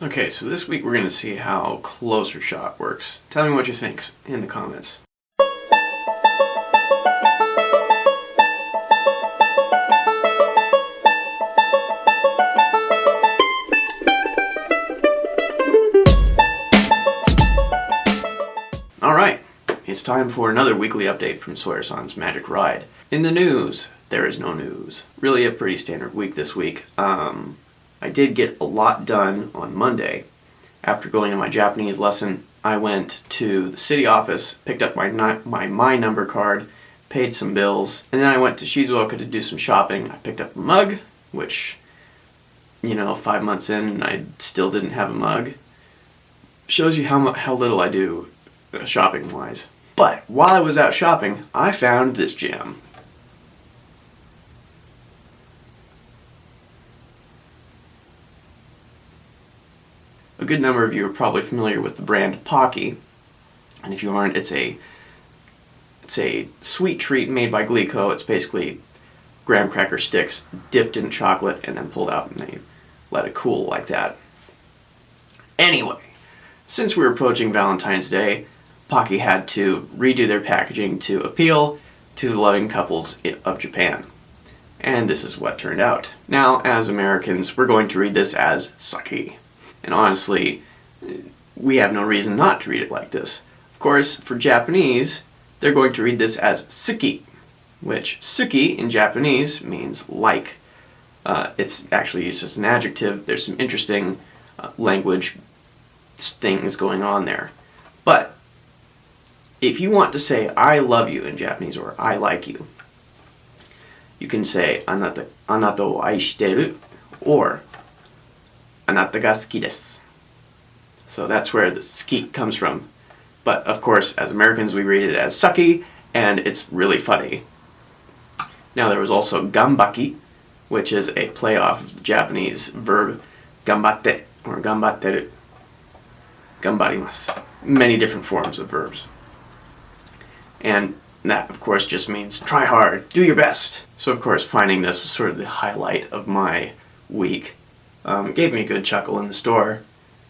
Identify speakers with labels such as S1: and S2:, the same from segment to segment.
S1: Okay, so this week we're going to see how closer shot works. Tell me what you think in the comments. Alright, it's time for another weekly update from Sawyer-san's Magic Ride. In the news, there is no news. Really a pretty standard week this week. I did get a lot done on Monday. After going to my Japanese lesson, I went to the city office, picked up my number card, paid some bills, and then I went to Shizuoka to do some shopping. I picked up a mug, which, 5 months in, I still didn't have a mug. Shows you how little I do shopping-wise. But while I was out shopping, I found this gem. A good number of you are probably familiar with the brand Pocky, and if you aren't, it's a sweet treat made by Glico. It's basically graham cracker sticks dipped in chocolate and then pulled out and they let it cool like that. Anyway, since we're approaching Valentine's Day, Pocky had to redo their packaging to appeal to the loving couples of Japan. And this is what turned out. Now, as Americans, we're going to read this as Saki. And honestly, we have no reason not to read it like this. Of course, for Japanese, they're going to read this as suki, which suki in Japanese means like. It's actually used as an adjective. There's some interesting language things going on there. But if you want to say I love you in Japanese or I like you, you can say anata wo aishiteru or anata ga suki desu. So that's where the ski comes from. But of course, as Americans, we read it as saki, and it's really funny. Now there was also gambaki, which is a play off of the Japanese verb gambatte or gambatteru. Gambarimasu. Many different forms of verbs. And that, of course, just means try hard, do your best. So, of course, finding this was sort of the highlight of my week. It gave me a good chuckle in the store.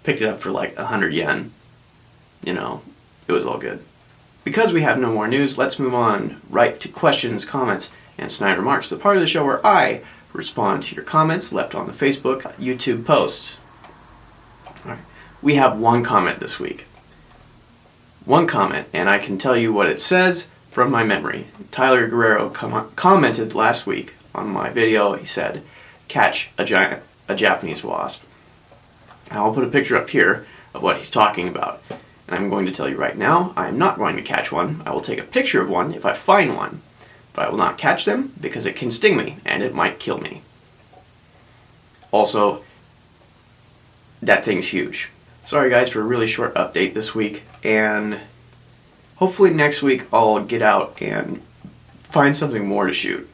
S1: Picked it up for like 100 yen. It was all good. Because we have no more news, let's move on right to questions, comments, and snide remarks, the part of the show where I respond to your comments left on the Facebook, YouTube posts. All right. We have one comment this week. One comment, and I can tell you what it says from my memory. Tyler Guerrero commented last week on my video. He said, catch a Japanese wasp. And I'll put a picture up here of what he's talking about. And I'm going to tell you right now, I am not going to catch one. I will take a picture of one if I find one. But I will not catch them because it can sting me and it might kill me. Also, that thing's huge. Sorry guys for a really short update this week, and hopefully next week I'll get out and find something more to shoot.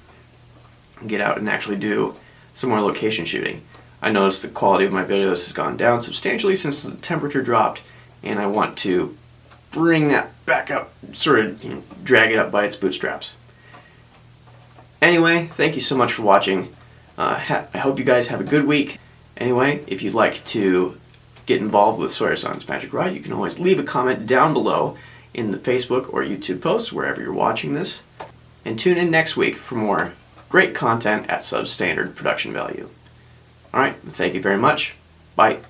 S1: Get out and actually do some more location shooting. I noticed the quality of my videos has gone down substantially since the temperature dropped, and I want to bring that back up, sort of drag it up by its bootstraps. Anyway, thank you so much for watching. I hope you guys have a good week. Anyway, if you'd like to get involved with Sawyer-san's Magic Ride, you can always leave a comment down below in the Facebook or YouTube posts, wherever you're watching this. And tune in next week for more great content at substandard production value. Alright, thank you very much. Bye.